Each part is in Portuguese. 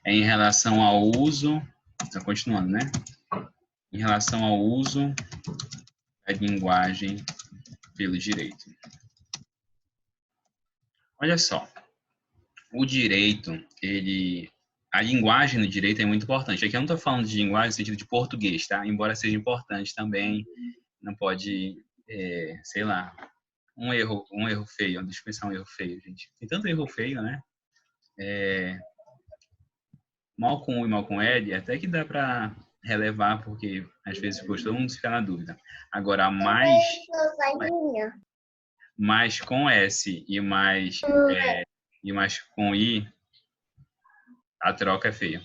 É em relação ao uso, está continuando, né? Em relação ao uso da linguagem pelo direito. Olha só, o direito, a linguagem no direito é muito importante. Aqui eu não estou falando de linguagem no sentido de português, tá? Embora seja importante também, não pode, sei lá, um erro feio, deixa eu pensar um erro feio, gente. Tem tanto erro feio, né? Mal com U e mal com L, até que dá para relevar, porque às vezes todo mundo fica na dúvida. Agora, mais com S e mais com I, a troca é feia.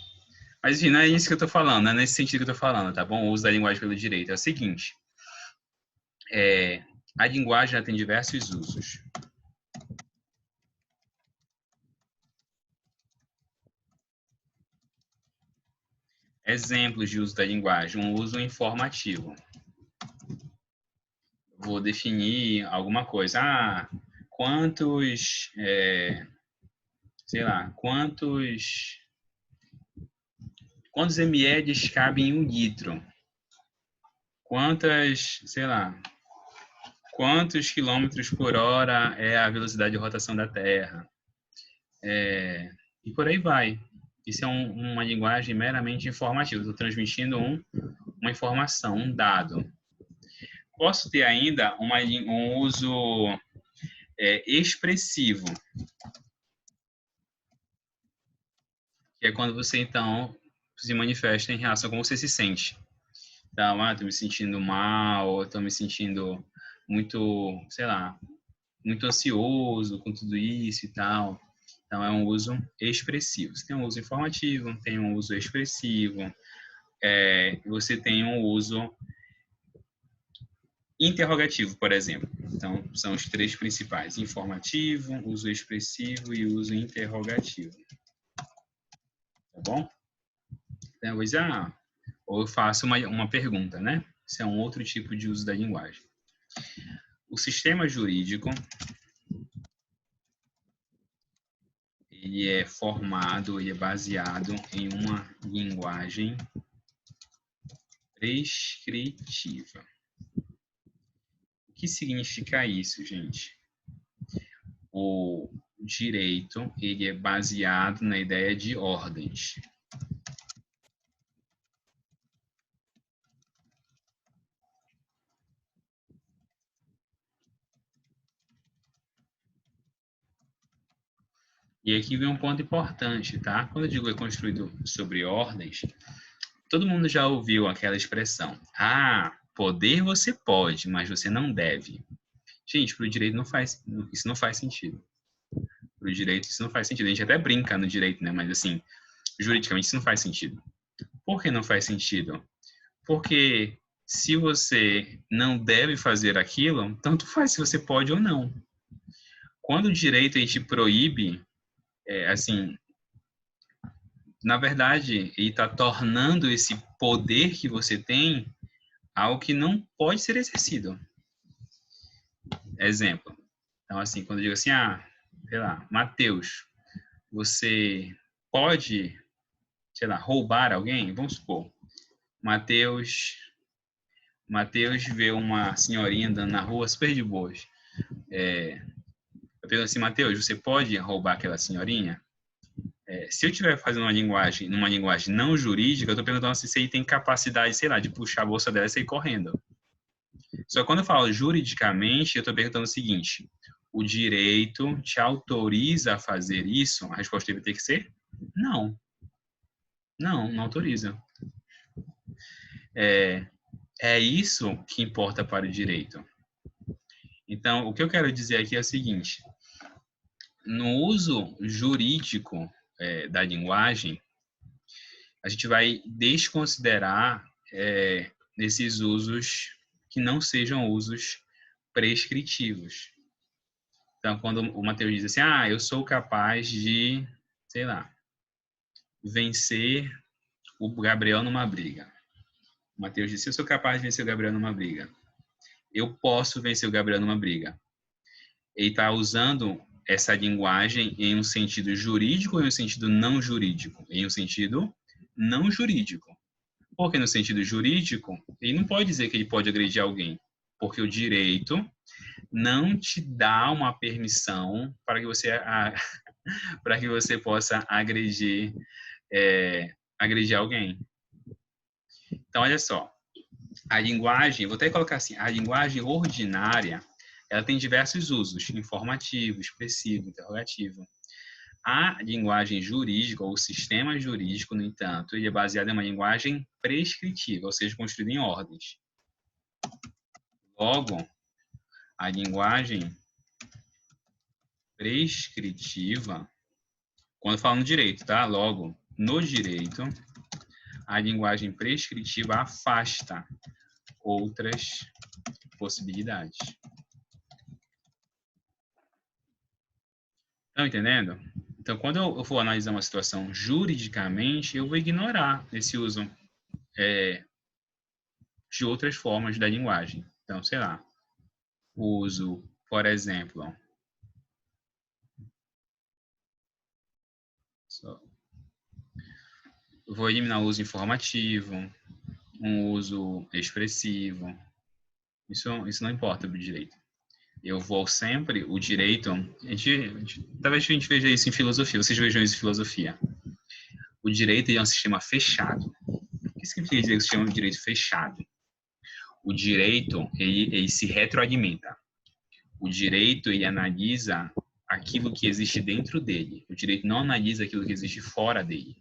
Mas, enfim, não é isso que eu estou falando, não é nesse sentido que eu estou falando, tá bom? O uso da linguagem pelo direito. É o seguinte, a linguagem tem diversos usos. Exemplos de uso da linguagem. Um uso informativo. Vou definir alguma coisa. Quantos ml cabem em 1 litro? Quantos quilômetros por hora é a velocidade de rotação da Terra? E por aí vai. Isso é uma linguagem meramente informativa. Estou transmitindo uma informação, um dado. Posso ter ainda um uso expressivo, que é quando você, então, se manifesta em relação a como você se sente. Então, estou me sentindo mal, estou me sentindo muito, sei lá, muito ansioso com tudo isso e tal. Então, é um uso expressivo. Você tem um uso informativo, tem um uso expressivo, você tem um uso interrogativo, por exemplo. Então, são os 3 principais: informativo, uso expressivo e uso interrogativo. Tá bom? Então, eu vou dizer, ou eu faço uma pergunta, né? Isso é um outro tipo de uso da linguagem. O sistema jurídico, ele é formado, ele é baseado em uma linguagem prescritiva. O que significa isso, gente? O direito, ele é baseado na ideia de ordens. E aqui vem um ponto importante, tá? Quando eu digo é construído sobre ordens, todo mundo já ouviu aquela expressão: poder você pode, mas você não deve. Gente, para o direito isso não faz sentido. Para o direito isso não faz sentido. A gente até brinca no direito, né? Mas assim, juridicamente isso não faz sentido. Por que não faz sentido? Porque se você não deve fazer aquilo, tanto faz se você pode ou não. Quando o direito te proíbe, assim, na verdade, ele está tornando esse poder que você tem algo que não pode ser exercido. Exemplo. Então, assim, quando eu digo assim, sei lá, Mateus, você pode, sei lá, roubar alguém? Vamos supor. Mateus vê uma senhorinha andando na rua super de boas. Eu pergunto assim, Mateus, você pode roubar aquela senhorinha? Se eu estiver fazendo numa linguagem não jurídica, eu estou perguntando assim, se ele tem capacidade, sei lá, de puxar a bolsa dela e sair correndo. Só que quando eu falo juridicamente, eu estou perguntando o seguinte: o direito te autoriza a fazer isso? A resposta deve ter que ser não. Não autoriza. É isso que importa para o direito. Então, o que eu quero dizer aqui é o seguinte: no uso jurídico da linguagem, a gente vai desconsiderar esses usos que não sejam usos prescritivos. Então, quando o Mateus diz assim, eu sou capaz de, sei lá, vencer o Gabriel numa briga. O Mateus disse, eu sou capaz de vencer o Gabriel numa briga. Eu posso vencer o Gabriel numa briga. Ele está usando essa linguagem em um sentido jurídico ou em um sentido não jurídico? Em um sentido não jurídico. Porque no sentido jurídico, ele não pode dizer que ele pode agredir alguém, porque o direito não te dá uma permissão para que você para que você possa agredir alguém. Então, olha só, a linguagem, vou até colocar assim, a linguagem ordinária, ela tem diversos usos, informativo, expressivo, interrogativo. A linguagem jurídica, ou o sistema jurídico, no entanto, ele é baseado em uma linguagem prescritiva, ou seja, construída em ordens. Logo, a linguagem prescritiva, quando falo no direito, tá? Logo, no direito, a linguagem prescritiva afasta outras possibilidades. Estão entendendo? Então, quando eu for analisar uma situação juridicamente, eu vou ignorar esse uso de outras formas da linguagem. Então, sei lá, o uso, por exemplo, eu vou eliminar o uso informativo, um uso expressivo. Isso não importa para o direito. Eu vou sempre, o direito, talvez a gente veja isso em filosofia, vocês vejam isso em filosofia. O direito é um sistema fechado. O que significa dizer que o sistema de direito fechado? O direito, ele se retroalimenta. O direito, ele analisa aquilo que existe dentro dele. O direito não analisa aquilo que existe fora dele.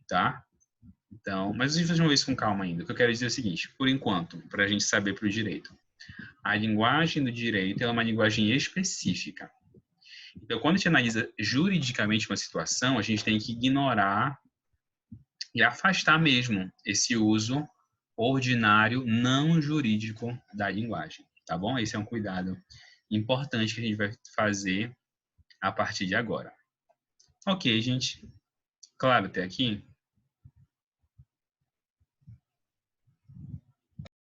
Tá? Então, mas a gente vai fazer isso com calma ainda. O que eu quero dizer é o seguinte, por enquanto, para a gente saber para o direito. A linguagem do direito é uma linguagem específica. Então, quando a gente analisa juridicamente uma situação, a gente tem que ignorar e afastar mesmo esse uso ordinário não jurídico da linguagem, tá bom? Esse é um cuidado importante que a gente vai fazer a partir de agora. Ok, gente. Claro até aqui?